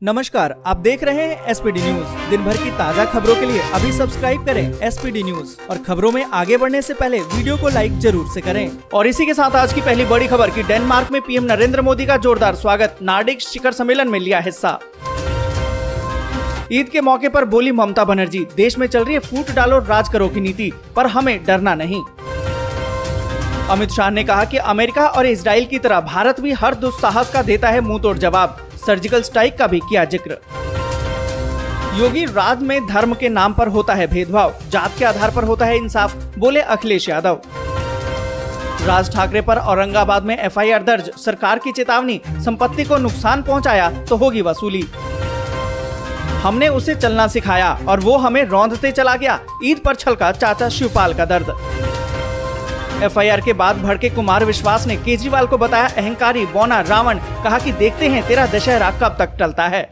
नमस्कार, आप देख रहे हैं एसपीडी न्यूज। दिन भर की ताज़ा खबरों के लिए अभी सब्सक्राइब करें एसपीडी न्यूज और खबरों में आगे बढ़ने से पहले वीडियो को लाइक जरूर से करें। और इसी के साथ आज की पहली बड़ी खबर की डेनमार्क में पीएम नरेंद्र मोदी का जोरदार स्वागत, नॉर्डिक शिखर सम्मेलन में लिया हिस्सा। ईद के मौके पर बोली ममता बनर्जी, देश में चल रही है फूट डालो राज करो की नीति, पर हमें डरना नहीं। अमित शाह ने कहा कि अमेरिका और इजराइल की तरह भारत भी हर दुस्साहस का देता है मुंह तोड़ जवाब, सर्जिकल स्ट्राइक का भी किया जिक्र। योगी राज में धर्म के नाम पर होता है भेदभाव, जात के आधार पर होता है इंसाफ, बोले अखिलेश यादव। राज ठाकरे पर औरंगाबाद में एफआईआर दर्ज, सरकार की चेतावनी, संपत्ति को नुकसान पहुंचाया तो होगी वसूली। हमने उसे चलना सिखाया और वो हमें रौंदते चला गया, ईद पर छलका चाचा शिवपाल का दर्द। एफआईआर के बाद भड़के कुमार विश्वास ने केजरीवाल को बताया अहंकारी, बौना, रावण, कहा कि देखते हैं तेरा दशहरा कब तक टलता है।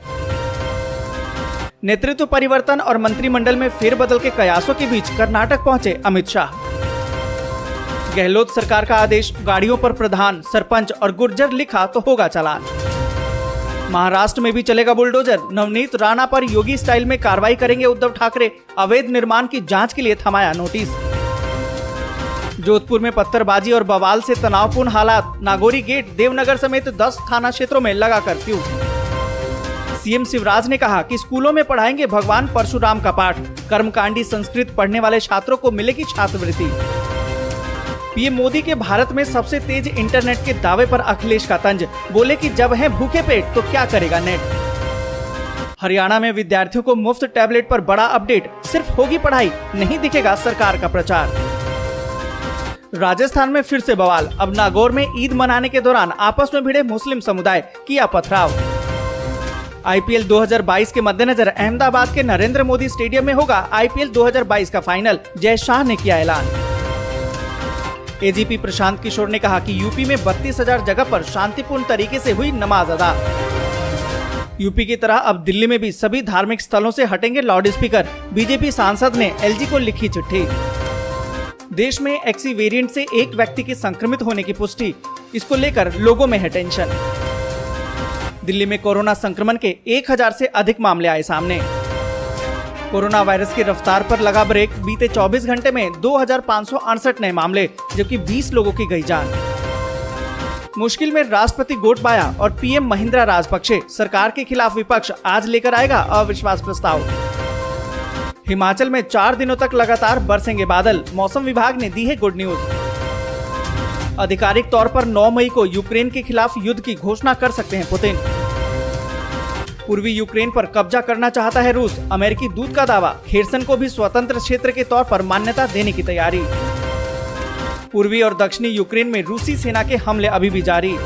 नेतृत्व परिवर्तन और मंत्रिमंडल में फेरबदल के कयासों के बीच कर्नाटक पहुंचे अमित शाह। गहलोत सरकार का आदेश, गाड़ियों पर प्रधान, सरपंच और गुर्जर लिखा तो होगा चालान। महाराष्ट्र में भी चलेगा बुलडोजर, नवनीत राणा पर योगी स्टाइल में कार्रवाई करेंगे उद्धव ठाकरे, अवैध निर्माण की जांच के लिए थमाया नोटिस। जोधपुर में पत्थरबाजी और बवाल से तनावपूर्ण हालात, नागौरी गेट, देवनगर समेत 10 थाना क्षेत्रों में लगा कर्फ्यू। सीएम शिवराज ने कहा कि स्कूलों में पढ़ाएंगे भगवान परशुराम का पाठ, कर्मकांडी संस्कृत पढ़ने वाले छात्रों को मिलेगी छात्रवृत्ति। पीएम मोदी के भारत में सबसे तेज इंटरनेट के दावे पर अखिलेश का तंज, बोले कि जब है भूखे पेट तो क्या करेगा नेट। हरियाणा में विद्यार्थियों को मुफ्त टैबलेट पर बड़ा अपडेट, सिर्फ होगी पढ़ाई, नहीं दिखेगा सरकार का प्रचार। राजस्थान में फिर से बवाल, अब नागौर में ईद मनाने के दौरान आपस में भिड़े मुस्लिम समुदाय, किया पथराव। आईपीएल 2022 के मद्देनजर अहमदाबाद के नरेंद्र मोदी स्टेडियम में होगा आईपीएल 2022 का फाइनल, जय शाह ने किया ऐलान। एजीपी प्रशांत किशोर ने कहा कि यूपी में 32,000 जगह पर शांतिपूर्ण तरीके से हुई नमाज अदा। यूपी की तरह अब दिल्ली में भी सभी धार्मिक स्थलों से हटेंगे लाउड स्पीकर, बीजेपी सांसद ने एलजी को लिखी चिट्ठी। देश में एक्सी वेरिएंट से एक व्यक्ति के संक्रमित होने की पुष्टि, इसको लेकर लोगों में है टेंशन। दिल्ली में कोरोना संक्रमण के 1000 से अधिक मामले आए सामने। कोरोना वायरस की रफ्तार पर लगा ब्रेक, बीते 24 घंटे में 2568 नए मामले, जबकि 20 लोगों की गई जान। मुश्किल में राष्ट्रपति गोटबाया और पीएम महिंद्रा राजपक्षे, सरकार के खिलाफ विपक्ष आज लेकर आएगा अविश्वास प्रस्ताव। हिमाचल में 4 दिनों तक लगातार बरसेंगे बादल, मौसम विभाग ने दी है गुड न्यूज। आधिकारिक तौर पर 9 मई को यूक्रेन के खिलाफ युद्ध की घोषणा कर सकते हैं पुतिन। पूर्वी यूक्रेन पर कब्जा करना चाहता है रूस, अमेरिकी दूत का दावा, खेरसन को भी स्वतंत्र क्षेत्र के तौर पर मान्यता देने की तैयारी। पूर्वी और दक्षिणी यूक्रेन में रूसी सेना के हमले अभी भी जारी।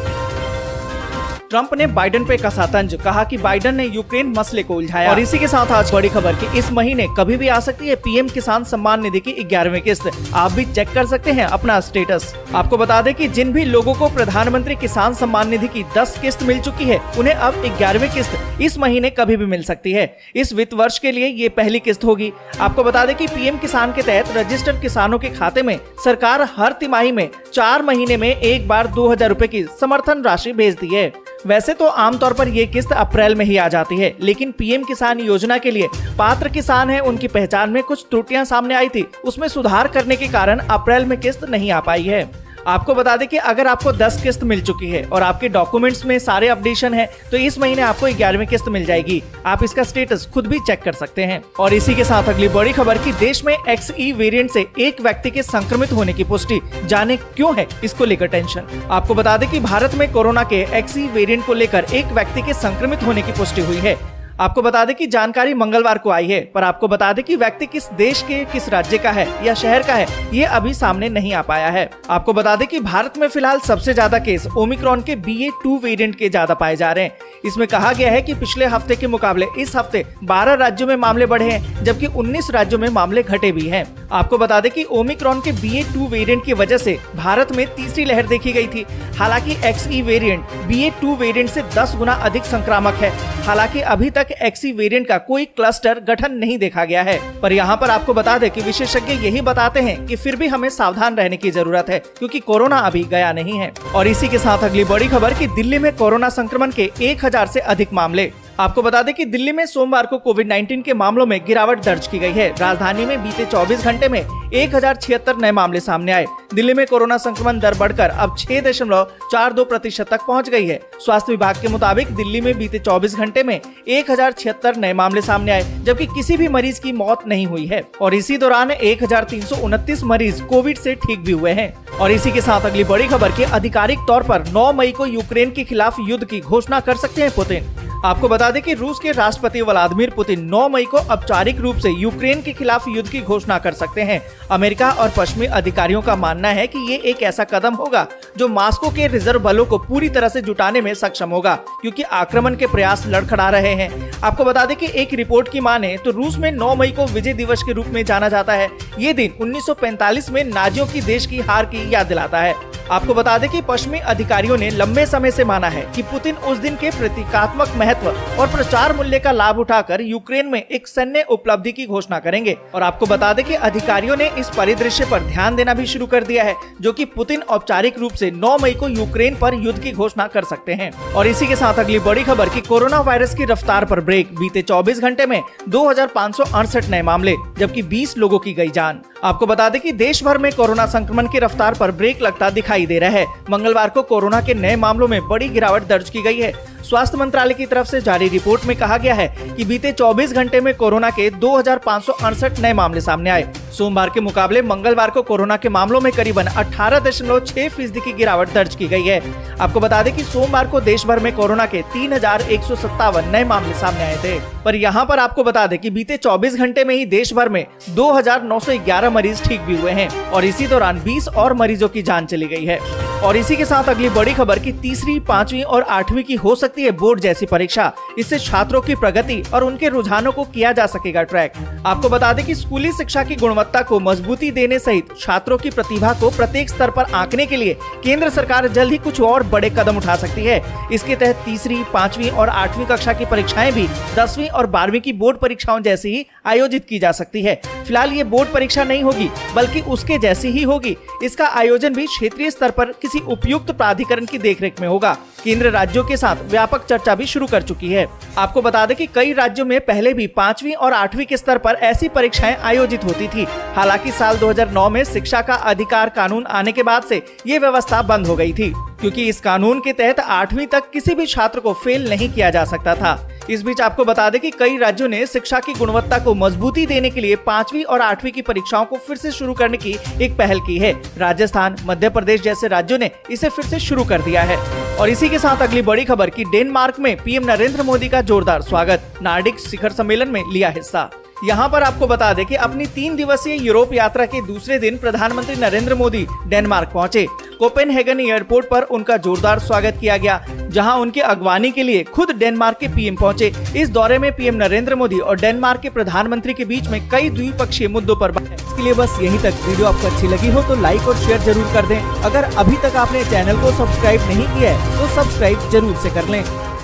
ट्रंप ने बाइडेन पे कसा तंज, कहा कि बाइडेन ने यूक्रेन मसले को उलझाया। और इसी के साथ आज बड़ी खबर कि इस महीने कभी भी आ सकती है पीएम किसान सम्मान निधि की 11वीं किस्त, आप भी चेक कर सकते हैं अपना स्टेटस। आपको बता दें कि जिन भी लोगों को प्रधानमंत्री किसान सम्मान निधि की 10 किस्त मिल चुकी है, उन्हें अब 11वीं किस्त इस महीने कभी भी मिल सकती है। इस वित्त वर्ष के लिए ये पहली किस्त होगी। आपको बता दें कि पीएम किसान के तहत रजिस्टर्ड किसानों के खाते में सरकार हर तिमाही में 4 महीने में एक बार 2000 रूपए की समर्थन राशि भेजती है। वैसे तो आमतौर पर ये किस्त अप्रैल में ही आ जाती है, लेकिन पीएम किसान योजना के लिए पात्र किसान हैं, उनकी पहचान में कुछ त्रुटियां सामने आई थी, उसमें सुधार करने के कारण अप्रैल में किस्त नहीं आ पाई है। आपको बता दें कि अगर आपको 10 किस्त मिल चुकी है और आपके डॉक्यूमेंट्स में सारे अपडेशन है, तो इस महीने आपको 11वीं किस्त मिल जाएगी। आप इसका स्टेटस खुद भी चेक कर सकते हैं। और इसी के साथ अगली बड़ी खबर कि देश में एक्सई वेरिएंट से एक व्यक्ति के संक्रमित होने की पुष्टि, जाने क्यों है इसको लेकर टेंशन। आपको बता दें कि भारत में कोरोना के एक्सई वेरिएंट को लेकर एक व्यक्ति के संक्रमित होने की पुष्टि हुई है। आपको बता दें कि जानकारी मंगलवार को आई है, पर आपको बता दें कि व्यक्ति किस देश के किस राज्य का है या शहर का है, ये अभी सामने नहीं आ पाया है। आपको बता दें कि भारत में फिलहाल सबसे ज्यादा केस ओमिक्रॉन के BA.2 वेरिएंट के ज्यादा पाए जा रहे हैं। इसमें कहा गया है कि पिछले हफ्ते के मुकाबले इस हफ्ते 12 राज्यों में मामले बढ़े हैं, जबकि 19 राज्यों में मामले घटे भी हैं। आपको बता दें कि ओमिक्रॉन के BA.2 वेरिएंट की वजह से भारत में तीसरी लहर देखी गई थी। हालांकि XE वेरिएंट BA.2 वेरिएंट से 10 गुना अधिक संक्रामक है। हालांकि अभी तक XE वेरिएंट का कोई क्लस्टर गठन नहीं देखा गया है, पर यहाँ पर आपको बता दें कि विशेषज्ञ यही बताते हैं कि फिर भी हमें सावधान रहने की जरूरत है, क्योंकि कोरोना अभी गया नहीं है। और इसी के साथ अगली बड़ी खबर कि दिल्ली में कोरोना संक्रमण के 1000 से अधिक मामले। आपको बता दें कि दिल्ली में सोमवार को कोविड-19 के मामलों में गिरावट दर्ज की गई है। राजधानी में बीते 24 घंटे में 1076 नए मामले सामने आए। दिल्ली में कोरोना संक्रमण दर बढ़कर अब 6.42% तक पहुंच गई है। स्वास्थ्य विभाग के मुताबिक दिल्ली में बीते 24 घंटे में 1076 नए मामले सामने आए, जबकि किसी भी मरीज की मौत नहीं हुई है और इसी दौरान 1329 मरीज कोविड से ठीक भी हुए हैं। और इसी के साथ अगली बड़ी खबर की आधिकारिक तौर पर 9 मई को यूक्रेन के खिलाफ युद्ध की घोषणा कर सकते हैं पुतिन। आपको बता दें कि रूस के राष्ट्रपति व्लादिमीर पुतिन 9 मई को औपचारिक रूप से यूक्रेन के खिलाफ युद्ध की घोषणा कर सकते हैं। अमेरिका और पश्चिमी अधिकारियों का मानना है कि ये एक ऐसा कदम होगा जो मॉस्को के रिजर्व बलों को पूरी तरह से जुटाने में सक्षम होगा, क्योंकि आक्रमण के प्रयास लड़खड़ा रहे हैं। आपको बता दें कि एक रिपोर्ट की माने तो रूस में 9 मई को विजय दिवस के रूप में जाना जाता है। ये दिन 1945 में नाजियों की देश की हार की याद दिलाता है। आपको बता दें कि पश्चिमी अधिकारियों ने लंबे समय से माना है कि पुतिन उस दिन के प्रतीकात्मक महत्व और प्रचार मूल्य का लाभ उठाकर यूक्रेन में एक सैन्य उपलब्धि की घोषणा करेंगे। और आपको बता दें कि अधिकारियों ने इस परिदृश्य पर ध्यान देना भी शुरू कर दिया है, जो कि पुतिन औपचारिक रूप से 9 मई को यूक्रेन पर युद्ध की घोषणा कर सकते हैं। और इसी के साथ अगली बड़ी खबर की कोरोना वायरस की रफ्तार पर ब्रेक। बीते 24 घंटे में 2568 नए मामले, जबकि 20 लोगों की गई जान। आपको बता दें कि देश भर में कोरोना संक्रमण की रफ्तार पर ब्रेक लगता दिखाई दे रहा है। मंगलवार को कोरोना के नए मामलों में बड़ी गिरावट दर्ज की गई है। स्वास्थ्य मंत्रालय की तरफ से जारी रिपोर्ट में कहा गया है कि बीते 24 घंटे में कोरोना के 2568 नए मामले सामने आए। सोमवार के मुकाबले मंगलवार को कोरोना के मामलों में करीबन 18.6% की गिरावट दर्ज की गई है। आपको बता दें कि सोमवार को देश भर में कोरोना के 3157 नए मामले सामने आए थे। पर यहाँ पर आपको बता दें कि बीते 24 घंटे में ही देश भर में 2911 मरीज ठीक भी हुए हैं और इसी दौरान 20 और मरीजों की जान चली गई है। और इसी के साथ अगली बड़ी खबर की तीसरी, 5वीं और 8वीं की हो सकती है बोर्ड जैसी परीक्षा। इससे छात्रों की प्रगति और उनके रुझानों को किया जा सकेगा ट्रैक। आपको बता दें कि स्कूली शिक्षा की गुणवत्ता को मजबूती देने सहित छात्रों की प्रतिभा को प्रत्येक स्तर पर आंकने के लिए केंद्र सरकार जल्द ही कुछ और बड़े कदम उठा सकती है। इसके तहत तीसरी, 5वीं और 8वीं कक्षा की परीक्षाएं भी 10वीं और 12वीं की बोर्ड परीक्षाओं जैसी ही आयोजित की जा सकती है। फिलहाल ये बोर्ड परीक्षा नहीं होगी, बल्कि उसके जैसी ही होगी। इसका आयोजन भी क्षेत्रीय स्तर पर किसी उपयुक्त प्राधिकरण की देखरेख में होगा। केंद्र राज्यों के साथ व्यापक चर्चा भी शुरू कर चुकी है। आपको बता दें कि कई राज्यों में पहले भी 5वीं और 8वीं के स्तर पर ऐसी परीक्षाएं आयोजित होती थी। हालांकि साल 2009 में शिक्षा का अधिकार कानून आने के बाद से ये व्यवस्था बंद हो गई थी, क्योंकि इस कानून के तहत 8वीं तक किसी भी छात्र को फेल नहीं किया जा सकता था। इस बीच आपको बता दें कि कई राज्यों ने शिक्षा की गुणवत्ता को मजबूती देने के लिए 5वीं और 8वीं की परीक्षाओं को फिर से शुरू करने की एक पहल की है। राजस्थान, मध्य प्रदेश जैसे राज्यों ने इसे फिर से शुरू कर दिया है। और इसी के साथ अगली बड़ी खबर की डेनमार्क में पीएम नरेंद्र मोदी का जोरदार स्वागत। नार्डिक शिखर सम्मेलन में लिया हिस्सा। यहाँ पर आपको बता दें कि अपनी 3 दिवसीय यूरोप यात्रा के दूसरे दिन प्रधानमंत्री नरेंद्र मोदी डेनमार्क पहुँचे। कोपेनहेगन एयरपोर्ट पर उनका जोरदार स्वागत किया गया, जहां उनके अगवानी के लिए खुद डेनमार्क के पीएम पहुंचे। इस दौरे में पीएम नरेंद्र मोदी और डेनमार्क के प्रधानमंत्री के बीच में कई द्विपक्षीय मुद्दों पर बात है। इसके लिए बस यहीं तक। वीडियो आपको अच्छी लगी हो तो लाइक और शेयर जरूर कर दें। अगर अभी तक आपने चैनल को सब्सक्राइब नहीं किया है तो सब्सक्राइब जरूर से कर लें।